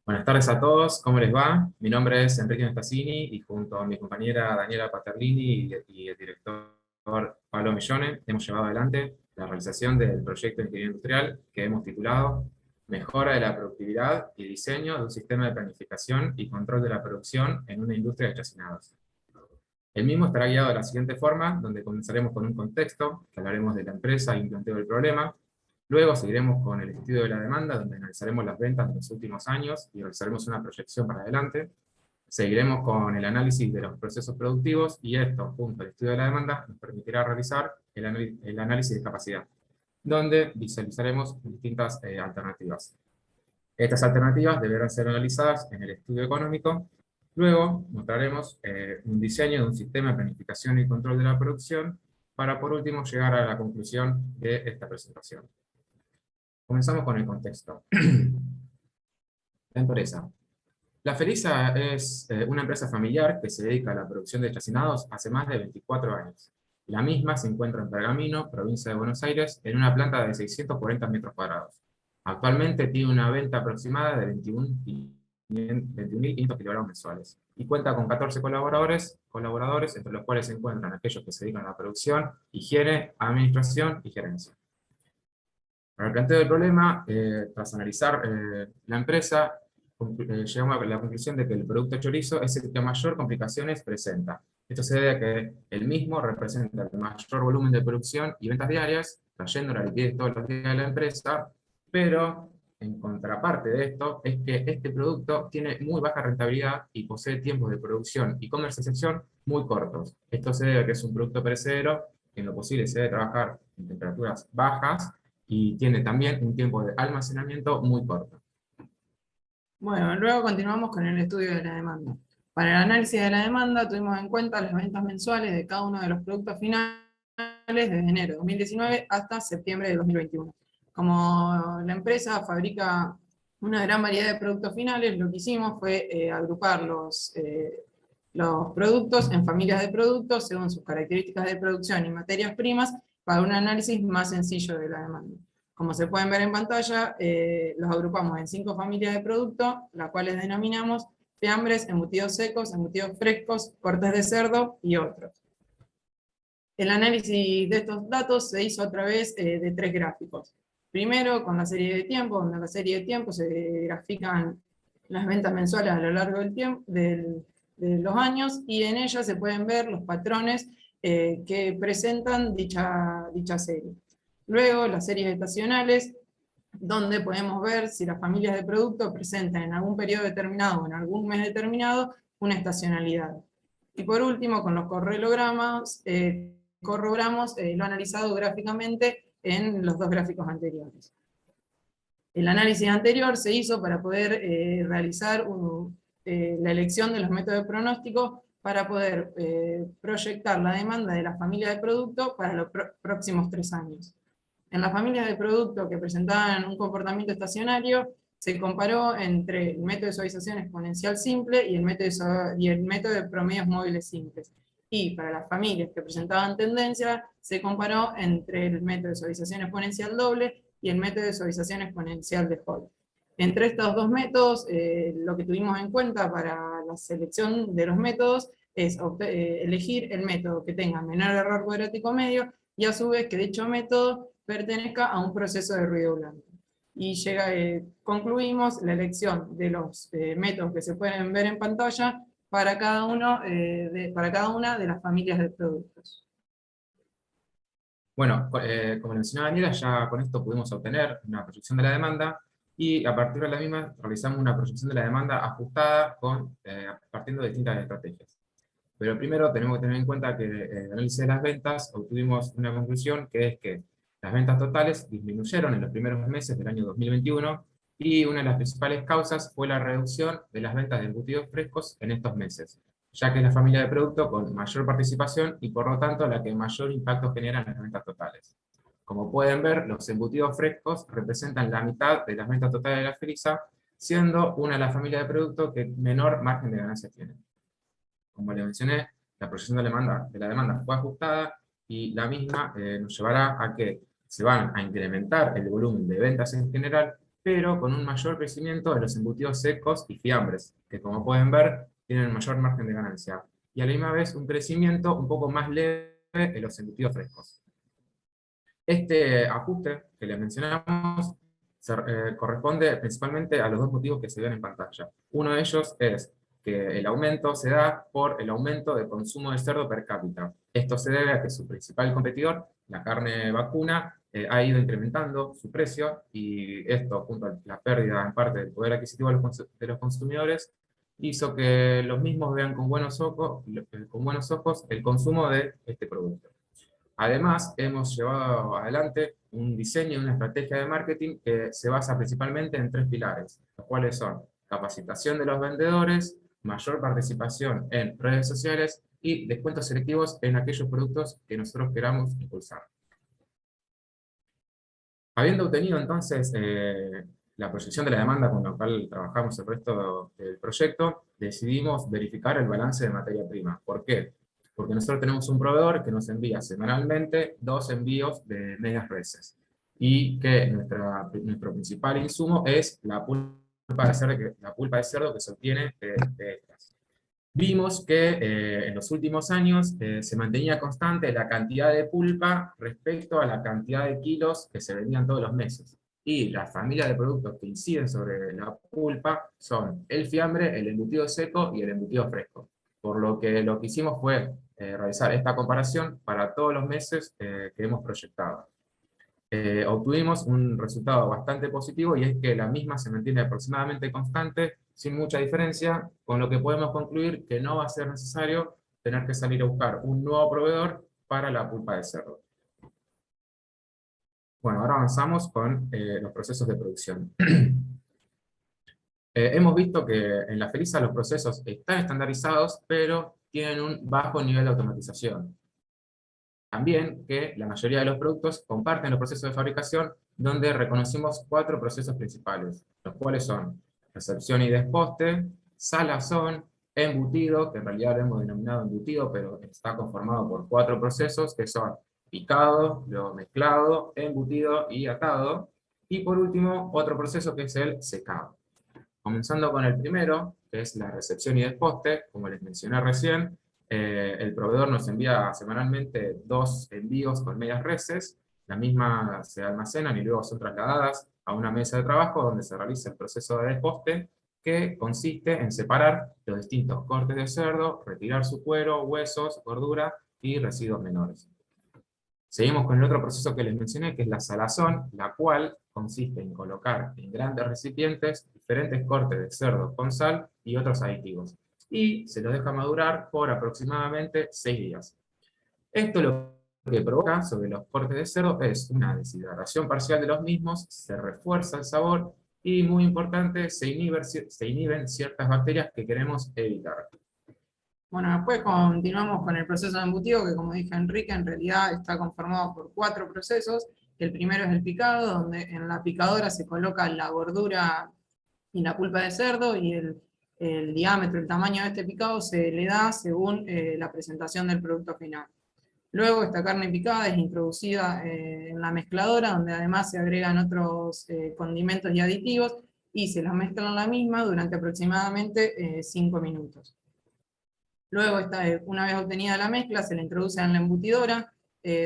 Buenas tardes a todos, ¿cómo les va? Mi nombre es Enrique Mestassini y junto a mi compañera Daniela Paterlini y el director Pablo Millone hemos llevado adelante la realización del proyecto de ingeniería industrial que hemos titulado Mejora de la productividad y diseño de un sistema de planificación y control de la producción en una industria de chacinados. El mismo estará guiado de la siguiente forma, donde comenzaremos con un contexto, que hablaremos de la empresa y un planteo del problema. Luego seguiremos con el estudio de la demanda, donde analizaremos las ventas de los últimos años y realizaremos una proyección para adelante. Seguiremos con el análisis de los procesos productivos y esto, junto al estudio de la demanda, nos permitirá realizar el análisis de capacidad, donde visualizaremos distintas alternativas. Estas alternativas deberán ser analizadas en el estudio económico. Luego mostraremos un diseño de un sistema de planificación y control de la producción para por último llegar a la conclusión de esta presentación. Comenzamos con el contexto. La empresa. La Felisa es una empresa familiar que se dedica a la producción de chacinados hace más de 24 años. La misma se encuentra en Pergamino, provincia de Buenos Aires, en una planta de 640 metros cuadrados. Actualmente tiene una venta aproximada de 21.500 kilogramos mensuales y cuenta con 14 colaboradores, entre los cuales se encuentran aquellos que se dedican a la producción, higiene, administración y gerencia. Para el planteo del problema, tras analizar la empresa, llegamos a la conclusión de que el producto chorizo es el que mayor complicaciones presenta. Esto se debe a que el mismo representa el mayor volumen de producción y ventas diarias, trayendo la liquidez todos los días de la empresa, pero en contraparte de esto es que este producto tiene muy baja rentabilidad y posee tiempos de producción y comercialización muy cortos. Esto se debe a que es un producto perecedero que en lo posible se debe trabajar en temperaturas bajas y tiene también un tiempo de almacenamiento muy corto. Bueno, luego continuamos con el estudio de la demanda. Para el análisis de la demanda tuvimos en cuenta las ventas mensuales de cada uno de los productos finales desde enero de 2019 hasta septiembre de 2021. Como la empresa fabrica una gran variedad de productos finales, lo que hicimos fue agrupar los productos en familias de productos según sus características de producción y materias primas para un análisis más sencillo de la demanda. Como se pueden ver en pantalla, los agrupamos en 5 familias de productos, las cuales denominamos fiambres, embutidos secos, embutidos frescos, cortes de cerdo y otros. El análisis de estos datos se hizo a través de 3 gráficos. Primero, con la serie de tiempo, donde en la serie de tiempo se grafican las ventas mensuales a lo largo del tiempo, de los años, y en ella se pueden ver los patrones que presentan dicha serie. Luego, las series estacionales, donde podemos ver si las familias de producto presentan en algún periodo determinado o en algún mes determinado una estacionalidad. Y por último, con los correlogramas, corroboramos lo analizado gráficamente en los 2 gráficos anteriores. El análisis anterior se hizo para poder realizar la elección de los métodos de pronóstico para poder proyectar la demanda de la familia de producto para los próximos 3 años. En las familias de producto que presentaban un comportamiento estacionario, se comparó entre el método de suavización exponencial simple y el método de promedios móviles simples. Y para las familias que presentaban tendencia, se comparó entre el método de suavización exponencial doble y el método de suavización exponencial de Hall. Entre estos 2 métodos, lo que tuvimos en cuenta para la selección de los métodos es elegir el método que tenga menor error cuadrático medio y a su vez que dicho método pertenezca a un proceso de ruido blanco. Y concluimos la elección de los métodos que se pueden ver en pantalla para cada una de las familias de productos. Bueno, como mencionaba Daniela, ya con esto pudimos obtener una proyección de la demanda y a partir de la misma realizamos una proyección de la demanda ajustada partiendo de distintas estrategias. Pero primero tenemos que tener en cuenta que en el análisis de las ventas obtuvimos una conclusión que es que las ventas totales disminuyeron en los primeros meses del año 2021 y una de las principales causas fue la reducción de las ventas de embutidos frescos en estos meses, ya que es la familia de producto con mayor participación y por lo tanto la que mayor impacto genera en las ventas totales. Como pueden ver, los embutidos frescos representan la mitad de las ventas totales de la Felisa, siendo una de las familias de producto que menor margen de ganancia tiene. Como le mencioné, la proyección de la demanda fue ajustada y la misma nos llevará a que se van a incrementar el volumen de ventas en general, pero con un mayor crecimiento de los embutidos secos y fiambres, que como pueden ver, tienen mayor margen de ganancia, y a la misma vez un crecimiento un poco más leve en los embutidos frescos. Este ajuste que les mencionamos corresponde principalmente a los dos motivos que se ven en pantalla. Uno de ellos es que el aumento se da por el aumento del consumo de cerdo per cápita. Esto se debe a que su principal competidor, la carne vacuna, ha ido incrementando su precio, y esto, junto a la pérdida en parte del poder adquisitivo de los consumidores, hizo que los mismos vean con buenos ojos el consumo de este producto. Además, hemos llevado adelante un diseño y una estrategia de marketing que se basa principalmente en tres pilares, los cuales son capacitación de los vendedores, mayor participación en redes sociales y descuentos selectivos en aquellos productos que nosotros queramos impulsar. Habiendo obtenido entonces la proyección de la demanda con la cual trabajamos el resto del proyecto, decidimos verificar el balance de materia prima. ¿Por qué? Porque nosotros tenemos un proveedor que nos envía semanalmente 2 envíos de medias reses, y que nuestro principal insumo es la pulpa de cerdo que se obtiene de estas. Vimos que en los últimos años se mantenía constante la cantidad de pulpa respecto a la cantidad de kilos que se vendían todos los meses. Y la familia de productos que inciden sobre la pulpa son el fiambre, el embutido seco y el embutido fresco. Por lo que hicimos fue realizar esta comparación para todos los meses que hemos proyectado. Obtuvimos un resultado bastante positivo, y es que la misma se mantiene aproximadamente constante, sin mucha diferencia, con lo que podemos concluir que no va a ser necesario tener que salir a buscar un nuevo proveedor para la pulpa de cerdo. Bueno, ahora avanzamos con los procesos de producción. Hemos visto que en la Felisa los procesos están estandarizados, pero tienen un bajo nivel de automatización. También que la mayoría de los productos comparten los procesos de fabricación, donde reconocimos 4 procesos principales, los cuales son recepción y desposte, salazón, embutido, que en realidad lo hemos denominado embutido, pero está conformado por 4 procesos, que son picado, luego mezclado, embutido y atado, y por último otro proceso que es el secado. Comenzando con el primero, que es la recepción y desposte, como les mencioné recién, el proveedor nos envía semanalmente 2 envíos con medias reses, las mismas se almacenan y luego son trasladadas a una mesa de trabajo donde se realiza el proceso de desposte, que consiste en separar los distintos cortes de cerdo, retirar su cuero, huesos, gordura y residuos menores. Seguimos con el otro proceso que les mencioné, que es la salazón, la cual consiste en colocar en grandes recipientes diferentes cortes de cerdo con sal y otros aditivos, y se los deja madurar por aproximadamente 6 días. Esto lo que provoca sobre los cortes de cerdo es una deshidratación parcial de los mismos, se refuerza el sabor y, muy importante, se inhiben ciertas bacterias que queremos evitar. Bueno, después continuamos con el proceso de embutido, que como dije Enrique, en realidad está conformado por 4 procesos. El primero es el picado, donde en la picadora se coloca la gordura y la pulpa de cerdo, y el diámetro, el tamaño de este picado se le da según la presentación del producto final. Luego esta carne picada es introducida en la mezcladora, donde además se agregan otros condimentos y aditivos, y se las mezcla en la misma durante aproximadamente 5 minutos. Luego, una vez obtenida la mezcla, se le introduce en la embutidora,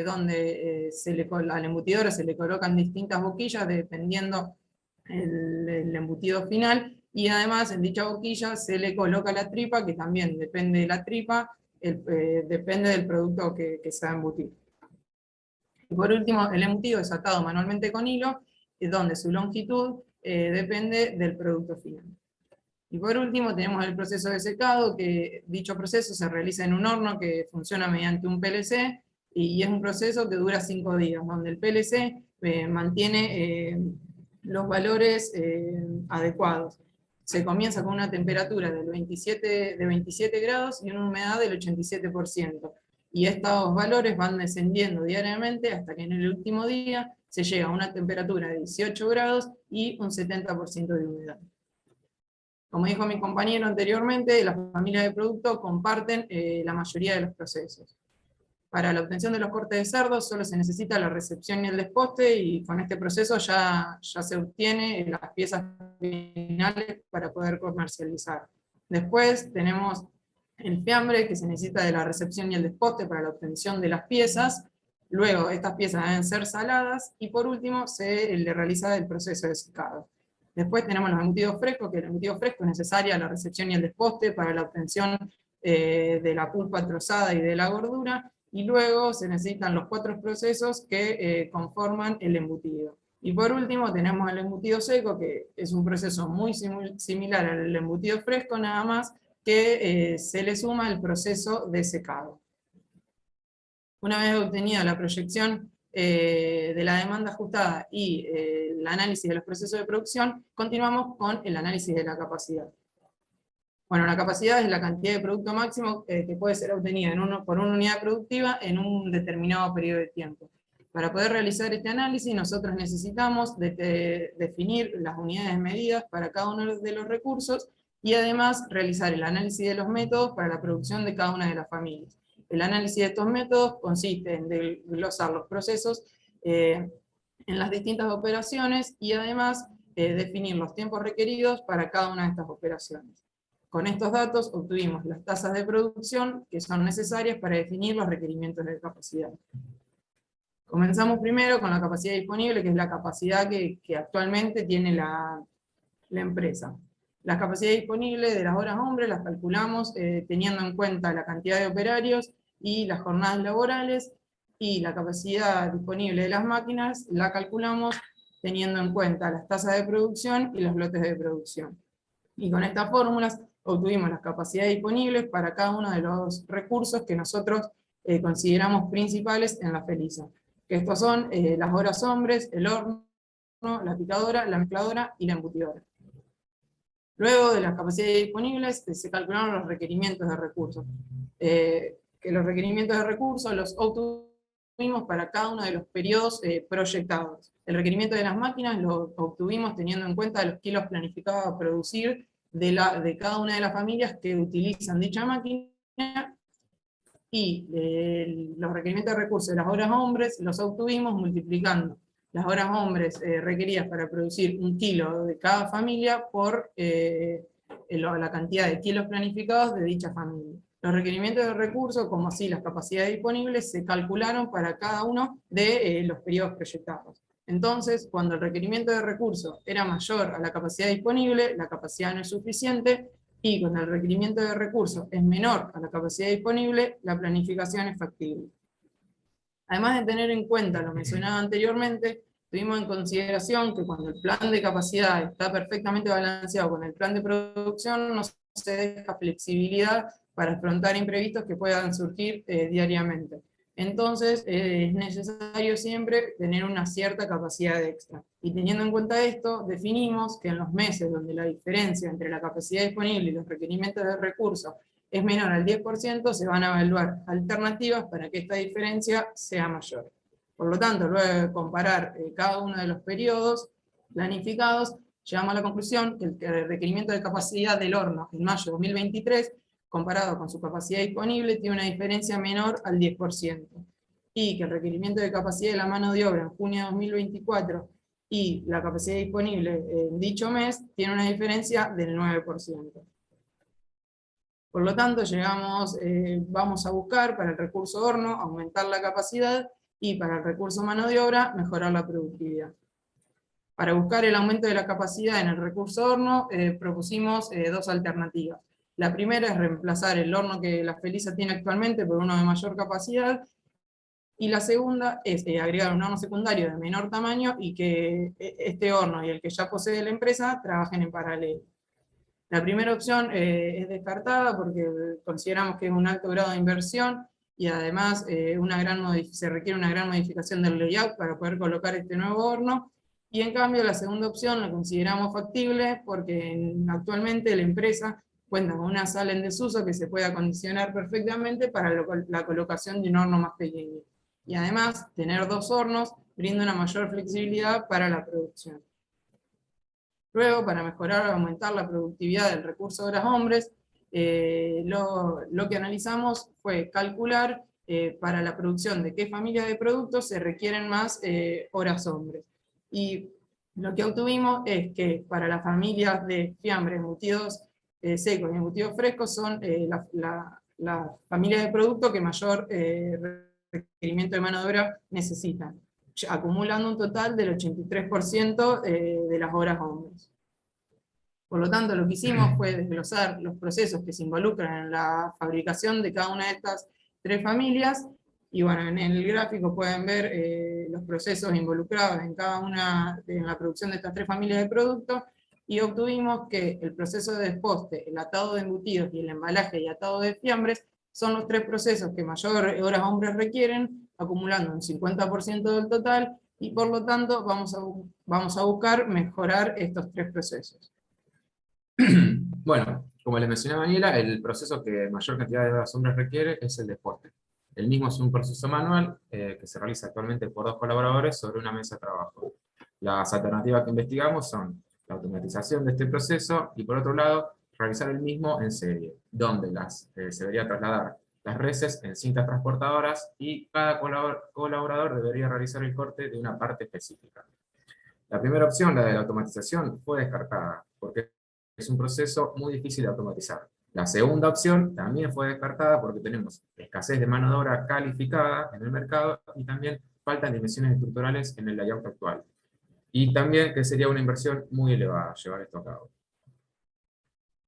donde a la embutidora se le colocan distintas boquillas dependiendo el embutido final, y además en dicha boquilla se le coloca la tripa, que también depende de la tripa, depende del producto que se va a embutir. Y por último, el embutido es atado manualmente con hilo, donde su longitud depende del producto final. Y por último tenemos el proceso de secado, que dicho proceso se realiza en un horno que funciona mediante un PLC, y es un proceso que dura 5 días, donde el PLC mantiene los valores adecuados. Se comienza con una temperatura de 27 grados y una humedad del 87%. Y estos valores van descendiendo diariamente hasta que en el último día se llega a una temperatura de 18 grados y un 70% de humedad. Como dijo mi compañero anteriormente, las familias de productos comparten la mayoría de los procesos. Para la obtención de los cortes de cerdo solo se necesita la recepción y el desposte, y con este proceso ya se obtiene las piezas finales para poder comercializar. Después tenemos el fiambre, que se necesita de la recepción y el desposte para la obtención de las piezas. Luego estas piezas deben ser saladas, y por último se le realiza el proceso de secado. Después tenemos los embutidos frescos, que el embutido fresco es necesaria la recepción y el desposte para la obtención de la pulpa trozada y de la gordura, y luego se necesitan los 4 procesos que conforman el embutido. Y por último tenemos el embutido seco, que es un proceso muy similar al embutido fresco, nada más que se le suma el proceso de secado. Una vez obtenida la proyección de la demanda ajustada y el análisis de los procesos de producción, continuamos con el análisis de la capacidad. Bueno, la capacidad es la cantidad de producto máximo que puede ser obtenida por una unidad productiva en un determinado periodo de tiempo. Para poder realizar este análisis, nosotros necesitamos definir las unidades medidas para cada uno de los recursos, y además realizar el análisis de los métodos para la producción de cada una de las familias. El análisis de estos métodos consiste en desglosar los procesos en las distintas operaciones, y además definir los tiempos requeridos para cada una de estas operaciones. Con estos datos obtuvimos las tasas de producción que son necesarias para definir los requerimientos de capacidad. Comenzamos primero con la capacidad disponible, que es la capacidad que actualmente tiene la empresa. La capacidad disponible de las horas hombre las calculamos teniendo en cuenta la cantidad de operarios y las jornadas laborales, y la capacidad disponible de las máquinas la calculamos teniendo en cuenta las tasas de producción y los lotes de producción. Y con estas fórmulas obtuvimos las capacidades disponibles para cada uno de los recursos que nosotros consideramos principales en la FELISA. Que estos son las horas hombres, el horno, la picadora, la mezcladora y la embutidora. Luego de las capacidades disponibles se calcularon los requerimientos de recursos. Que los requerimientos de recursos los obtuvimos para cada uno de los periodos proyectados. El requerimiento de las máquinas lo obtuvimos teniendo en cuenta los kilos planificados a producir de cada una de las familias que utilizan dicha máquina, y los requerimientos de recursos de las horas hombres los obtuvimos multiplicando las horas hombres requeridas para producir 1 kilo de cada familia por la cantidad de kilos planificados de dicha familia. Los requerimientos de recursos, como así las capacidades disponibles, se calcularon para cada uno de los periodos proyectados. Entonces, cuando el requerimiento de recursos era mayor a la capacidad disponible, la capacidad no es suficiente, y cuando el requerimiento de recursos es menor a la capacidad disponible, la planificación es factible. Además de tener en cuenta lo mencionado anteriormente, tuvimos en consideración que cuando el plan de capacidad está perfectamente balanceado con el plan de producción, no se deja flexibilidad para afrontar imprevistos que puedan surgir diariamente. Entonces es necesario siempre tener una cierta capacidad extra. Y teniendo en cuenta esto, definimos que en los meses donde la diferencia entre la capacidad disponible y los requerimientos de recursos es menor al 10%, se van a evaluar alternativas para que esta diferencia sea mayor. Por lo tanto, luego de comparar cada uno de los periodos planificados, llegamos a la conclusión que el requerimiento de capacidad del horno en mayo de 2023, comparado con su capacidad disponible, tiene una diferencia menor al 10%. Y que el requerimiento de capacidad de la mano de obra en junio de 2024 y la capacidad disponible en dicho mes tiene una diferencia del 9%. Por lo tanto, vamos a buscar para el recurso horno aumentar la capacidad, y para el recurso mano de obra mejorar la productividad. Para buscar el aumento de la capacidad en el recurso horno propusimos 2 alternativas. La primera es reemplazar el horno que la FELISA tiene actualmente por uno de mayor capacidad, y la segunda es agregar un horno secundario de menor tamaño y que este horno y el que ya posee la empresa trabajen en paralelo. La primera opción es descartada porque consideramos que es un alto grado de inversión, y además se requiere una gran modificación del layout para poder colocar este nuevo horno. Y en cambio la segunda opción la consideramos factible porque actualmente la empresa cuenta con una sala en desuso que se puede acondicionar perfectamente para la colocación de un horno más pequeño. Y además, tener 2 hornos brinda una mayor flexibilidad para la producción. Luego, para mejorar o aumentar la productividad del recurso horas hombres, lo que analizamos fue calcular para la producción de qué familia de productos se requieren más horas hombres. Y lo que obtuvimos es que para las familias de fiambre, embutidos secos y embutidos frescos son la familia de producto que mayor requerimiento de mano de obra necesitan, acumulando un total del 83% de las horas hombres. Por lo tanto, lo que hicimos fue desglosar los procesos que se involucran en la fabricación de cada una de estas tres familias, y bueno, en el gráfico pueden ver los procesos involucrados en cada una, en la producción de estas tres familias de productos, y obtuvimos que el proceso de desposte, el atado de embutidos y el embalaje y atado de fiambres son los tres procesos que mayor horas hombres requieren, acumulando un 50% del total, y por lo tanto vamos a buscar mejorar estos tres procesos. Bueno, como les mencionaba Daniela, el proceso que mayor cantidad de horas hombres requiere es el desposte. El mismo es un proceso manual que se realiza actualmente por 2 colaboradores sobre una mesa de trabajo. Las alternativas que investigamos son la automatización de este proceso y, por otro lado, realizar el mismo en serie, donde se debería trasladar las reses en cintas transportadoras y cada colaborador debería realizar el corte de una parte específica. La primera opción, la de la automatización, fue descartada, porque es un proceso muy difícil de automatizar. La segunda opción también fue descartada porque tenemos escasez de mano de obra calificada en el mercado y también faltan dimensiones estructurales en el layout actual. Y también que sería una inversión muy elevada llevar esto a cabo.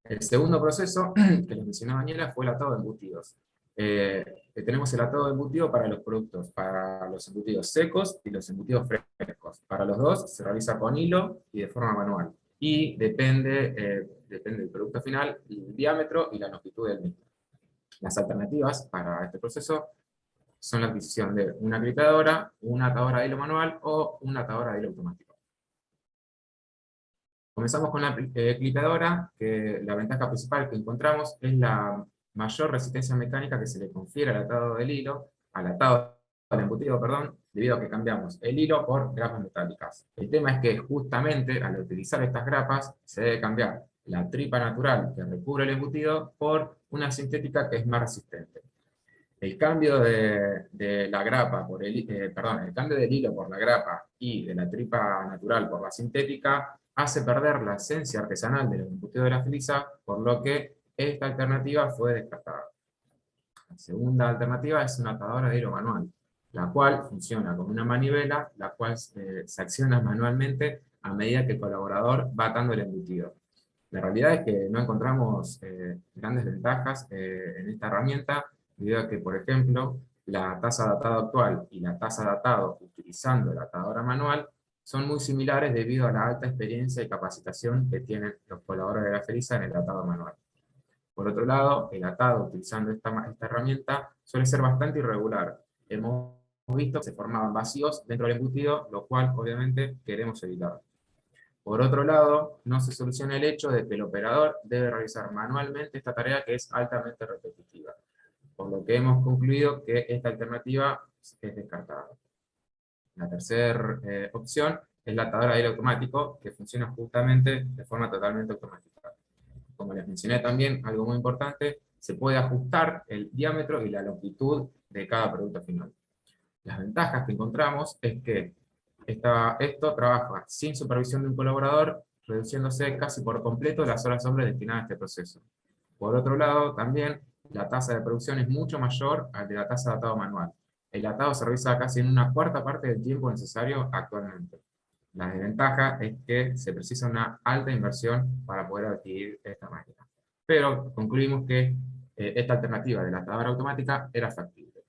El segundo proceso que les mencionaba Daniela fue el atado de embutidos. Tenemos el atado de embutido para los productos, para los embutidos secos y los embutidos frescos. Para los dos se realiza con hilo y de forma manual. Y depende del producto final, el diámetro y la longitud del mismo. Las alternativas para este proceso son la adquisición de una clipeadora, una atadora de hilo manual o una atadora de hilo automático. Comenzamos con la clipeadora, que la ventaja principal que encontramos es la mayor resistencia mecánica que se le confiere al atado del hilo, al atado del embutido, perdón, debido a que cambiamos el hilo por grapas metálicas. El tema es que justamente al utilizar estas grapas se debe cambiar la tripa natural que recubre el embutido por una sintética que es más resistente. El cambio de la grapa por el cambio del hilo por la grapa y de la tripa natural por la sintética hace perder la esencia artesanal del embutido de la frisa, por lo que esta alternativa fue descartada. La segunda alternativa es una atadora de hilo manual, la cual funciona como una manivela, la cual se acciona manualmente a medida que el colaborador va atando el embutido. La realidad es que no encontramos grandes ventajas en esta herramienta, debido a que, por ejemplo, la tasa de atado actual y la tasa de atado utilizando la atadora manual son muy similares debido a la alta experiencia y capacitación que tienen los colaboradores de la frisa en el atado manual. Por otro lado, el atado utilizando esta herramienta suele ser bastante irregular. Hemos visto que se formaban vacíos dentro del embutido, lo cual obviamente queremos evitar. Por otro lado, no se soluciona el hecho de que el operador debe realizar manualmente esta tarea que es altamente repetitiva, por lo que hemos concluido que esta alternativa es descartada. La tercera opción es la atadora de hilo automático, que funciona justamente de forma totalmente automática. Como les mencioné también, algo muy importante, se puede ajustar el diámetro y la longitud de cada producto final. Las ventajas que encontramos es que esto trabaja sin supervisión de un colaborador, reduciéndose casi por completo las horas hombres destinadas a este proceso. Por otro lado, también la tasa de producción es mucho mayor a la de la tasa de atado manual. El atado se realiza casi en una cuarta parte del tiempo necesario actualmente. La desventaja es que se precisa una alta inversión para poder adquirir esta máquina. Pero concluimos que esta alternativa de la atadora automática era factible.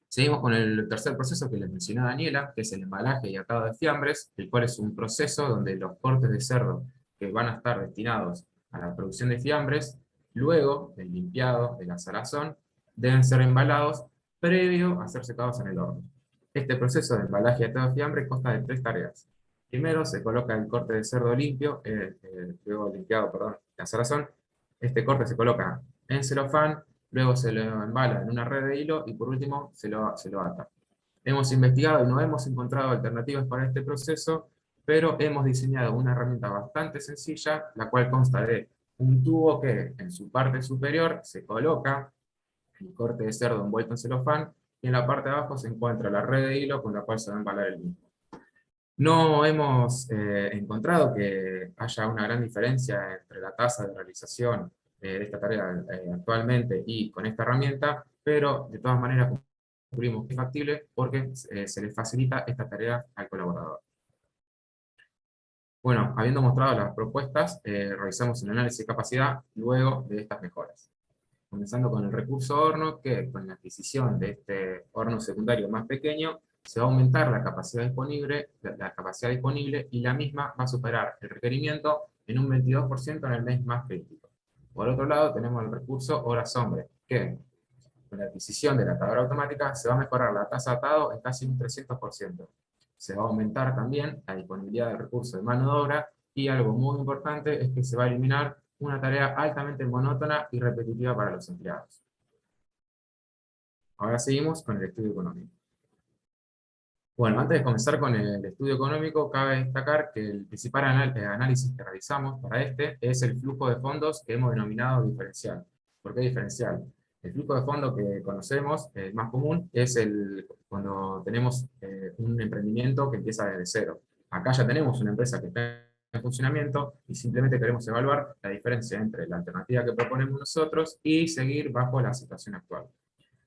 Seguimos con el tercer proceso que les mencionó Daniela, que es el embalaje y atado de fiambres, el cual es un proceso donde los cortes de cerdo que van a estar destinados a la producción de fiambres, luego del limpiado de la salazón, deben ser embalados previo a ser secados en el horno. Este proceso de embalaje y atado de fiambres consta de 3 tareas. Primero se coloca el corte de cerdo limpio, luego limpiado, perdón, la salazón. Este corte se coloca en celofán, luego se lo embala en una red de hilo y por último se lo ata. Hemos investigado y no hemos encontrado alternativas para este proceso, pero hemos diseñado una herramienta bastante sencilla, la cual consta de un tubo que en su parte superior se coloca el corte de cerdo envuelto en celofán, y en la parte de abajo se encuentra la red de hilo con la cual se va a embalar el mismo. No hemos encontrado que haya una gran diferencia entre la tasa de realización de esta tarea actualmente y con esta herramienta, pero de todas maneras concluimos que es factible porque se le facilita esta tarea al colaborador. Bueno, habiendo mostrado las propuestas, realizamos un análisis de capacidad luego de estas mejoras. Comenzando con el recurso horno, que con la adquisición de este horno secundario más pequeño, se va a aumentar la capacidad disponible y la misma va a superar el requerimiento en un 22% en el mes más crítico. Por otro lado, tenemos el recurso horas hombre, que con la adquisición de la atadora automática se va a mejorar la tasa de atado en casi un 300%. Se va a aumentar también la disponibilidad del recurso de mano de obra, y algo muy importante es que se va a eliminar una tarea altamente monótona y repetitiva para los empleados. Ahora seguimos con el estudio económico. Bueno, antes de comenzar con el estudio económico, cabe destacar que el principal análisis que realizamos para este es el flujo de fondos que hemos denominado diferencial. ¿Por qué diferencial? El flujo de fondos que conocemos, el más común, es cuando tenemos un emprendimiento que empieza desde cero. Acá ya tenemos una empresa que está en funcionamiento y simplemente queremos evaluar la diferencia entre la alternativa que proponemos nosotros y seguir bajo la situación actual.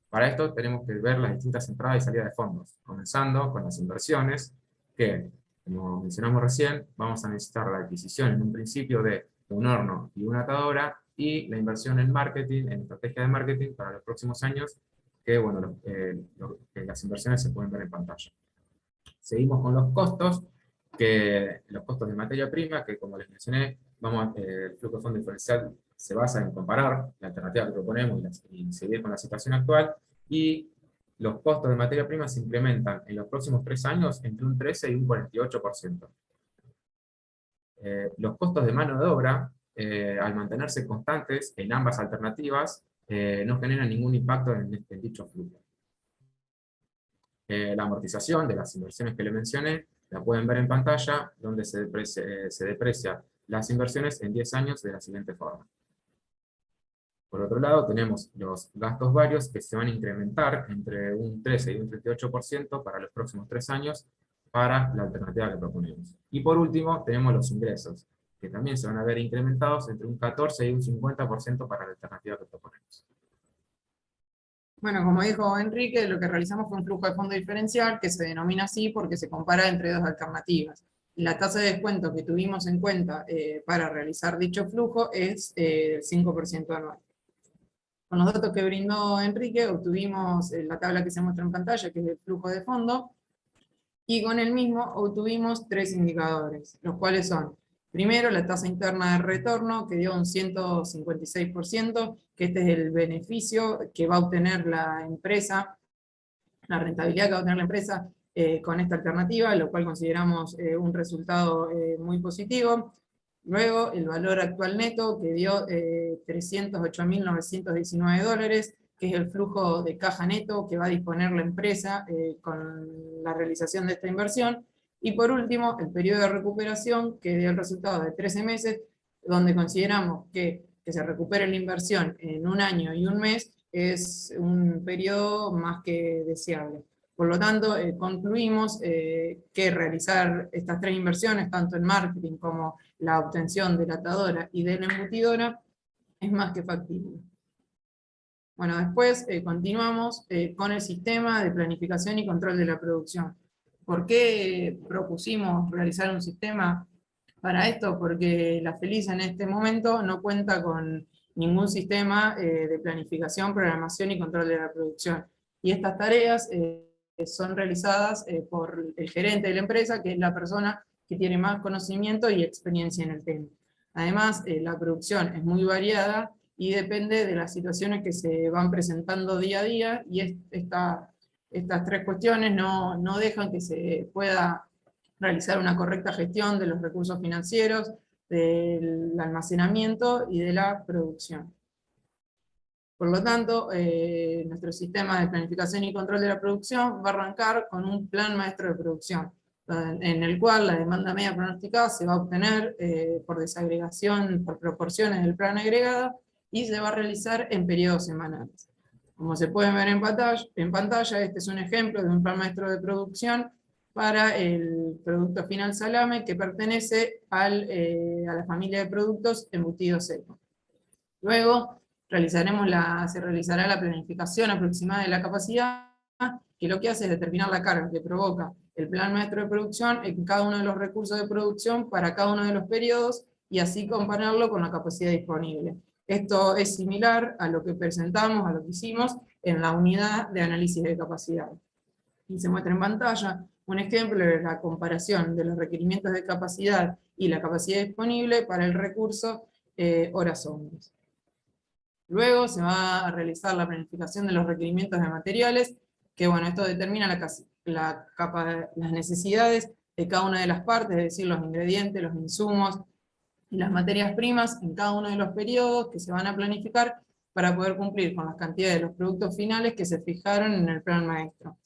Para esto tenemos que ver las distintas entradas y salidas de fondos, comenzando con las inversiones, que, como mencionamos recién, vamos a necesitar la adquisición en un principio de un horno y una atadora, y la inversión en marketing, en estrategia de marketing para los próximos años, que bueno, las inversiones se pueden ver en pantalla. Seguimos con los costos de materia prima, que como les mencioné, el flujo de fondo diferencial se basa en comparar la alternativa que proponemos y seguir con la situación actual, y los costos de materia prima se incrementan en los próximos 3 años entre un 13 y un 48%. Los costos de mano de obra, al mantenerse constantes en ambas alternativas, no generan ningún impacto en dicho flujo. La amortización de las inversiones que le mencioné, la pueden ver en pantalla, donde se deprecia las inversiones en 10 años de la siguiente forma. Por otro lado, tenemos los gastos varios que se van a incrementar entre un 13 y un 38% para los próximos 3 años para la alternativa que proponemos. Y por último, tenemos los ingresos, que también se van a ver incrementados entre un 14 y un 50% para la alternativa que proponemos. Bueno, como dijo Enrique, lo que realizamos fue un flujo de fondo diferencial que se denomina así porque se compara entre dos alternativas. La tasa de descuento que tuvimos en cuenta para realizar dicho flujo es el 5% anual. Con los datos que brindó Enrique, obtuvimos la tabla que se muestra en pantalla, que es el flujo de fondo, y con el mismo obtuvimos 3 indicadores, los cuales son, primero, la tasa interna de retorno, que dio un 156%, que este es el beneficio que va a obtener la empresa, la rentabilidad que va a obtener la empresa con esta alternativa, lo cual consideramos un resultado muy positivo. Luego, el valor actual neto, que dio $308.919, que es el flujo de caja neto que va a disponer la empresa con la realización de esta inversión. Y por último, el periodo de recuperación, que dio el resultado de 13 meses, donde consideramos que se recupere la inversión en 1 año y 1 mes es un periodo más que deseable. Por lo tanto, concluimos que realizar estas 3 inversiones, tanto en marketing como la obtención de la atadora y de la embutidora, es más que factible. Bueno, después continuamos con el sistema de planificación y control de la producción. ¿Por qué propusimos realizar un sistema para esto? Porque la Feliz en este momento no cuenta con ningún sistema de planificación, programación y control de la producción. Y estas tareas son realizadas por el gerente de la empresa, que es la persona que tiene más conocimiento y experiencia en el tema. Además, la producción es muy variada y depende de las situaciones que se van presentando día a día, y estas 3 cuestiones no dejan que se pueda realizar una correcta gestión de los recursos financieros, del almacenamiento y de la producción. Por lo tanto, nuestro sistema de planificación y control de la producción va a arrancar con un plan maestro de producción, en el cual la demanda media pronosticada se va a obtener por desagregación, por proporciones del plan agregado, y se va a realizar en periodos semanales. Como se pueden ver en pantalla, este es un ejemplo de un plan maestro de producción para el producto final salame que pertenece a la familia de productos embutidos secos. Luego se realizará la planificación aproximada de la capacidad, que lo que hace es determinar la carga que provoca el plan maestro de producción en cada uno de los recursos de producción para cada uno de los periodos y así compararlo con la capacidad disponible. Esto es similar a lo que presentamos, a lo que hicimos en la unidad de análisis de capacidad. Y se muestra en pantalla un ejemplo de la comparación de los requerimientos de capacidad y la capacidad disponible para el recurso horas hombres. Luego se va a realizar la planificación de los requerimientos de materiales, que bueno, esto determina las necesidades de cada una de las partes, es decir, los ingredientes, los insumos y las materias primas en cada uno de los periodos que se van a planificar para poder cumplir con las cantidades de los productos finales que se fijaron en el plan maestro.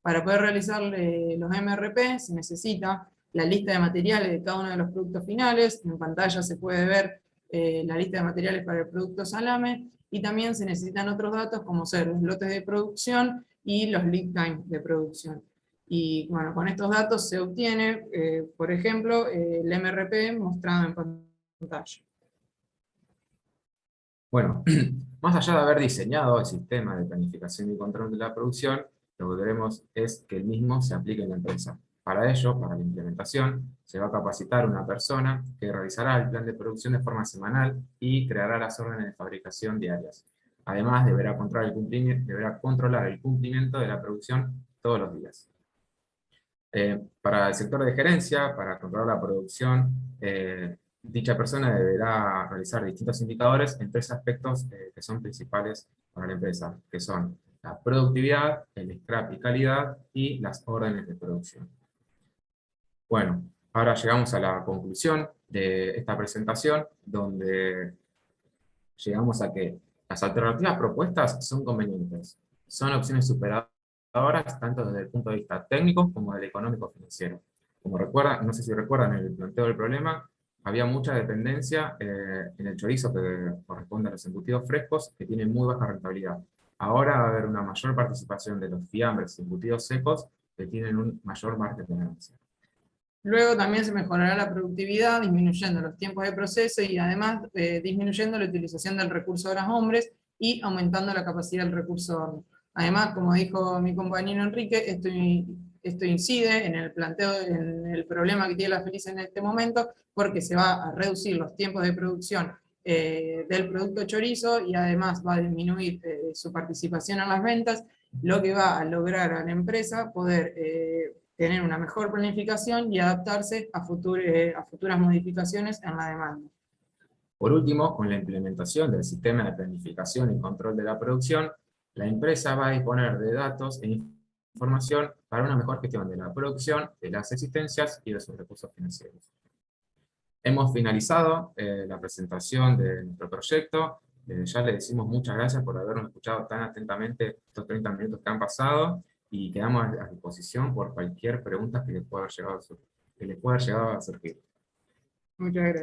Para poder realizar los MRP se necesita la lista de materiales de cada uno de los productos finales. En pantalla se puede ver la lista de materiales para el producto salame, y también se necesitan otros datos como ser los lotes de producción y los lead time de producción. Y bueno, con estos datos se obtiene, por ejemplo, el MRP mostrado en pantalla. Bueno, más allá de haber diseñado el sistema de planificación y control de la producción, lo que queremos es que el mismo se aplique en la empresa. Para ello, para la implementación, se va a capacitar una persona que realizará el plan de producción de forma semanal y creará las órdenes de fabricación diarias. Además, deberá controlar el cumplimiento de la producción todos los días. Para el sector de gerencia, para controlar la producción, dicha persona deberá realizar distintos indicadores en tres aspectos que son principales para la empresa, que son la productividad, el scrap y calidad, y las órdenes de producción. Bueno, ahora llegamos a la conclusión de esta presentación, donde llegamos a que las alternativas propuestas son convenientes, son opciones superadoras tanto desde el punto de vista técnico como del económico-financiero. Como recuerdan, no sé si recuerdan el planteo del problema, había mucha dependencia en el chorizo que corresponde a los embutidos frescos, que tienen muy baja rentabilidad. Ahora va a haber una mayor participación de los fiambres y embutidos secos, que tienen un mayor margen de ganancia. Luego también se mejorará la productividad, disminuyendo los tiempos de proceso y además disminuyendo la utilización del recurso horas hombres y aumentando la capacidad del recurso horno. Además, como dijo mi compañero Enrique, esto incide en el planteo, en el problema que tiene la Felice en este momento, porque se va a reducir los tiempos de producción del producto chorizo y además va a disminuir su participación en las ventas, lo que va a lograr a la empresa poder tener una mejor planificación y adaptarse a futuras modificaciones en la demanda. Por último, con la implementación del sistema de planificación y control de la producción, la empresa va a disponer de datos e información para una mejor gestión de la producción, de las existencias y de sus recursos financieros. Hemos finalizado la presentación de nuestro proyecto. Ya le decimos muchas gracias por habernos escuchado tan atentamente estos 30 minutos que han pasado, y quedamos a disposición por cualquier pregunta que les pueda haber llegado a surgir. Muchas gracias.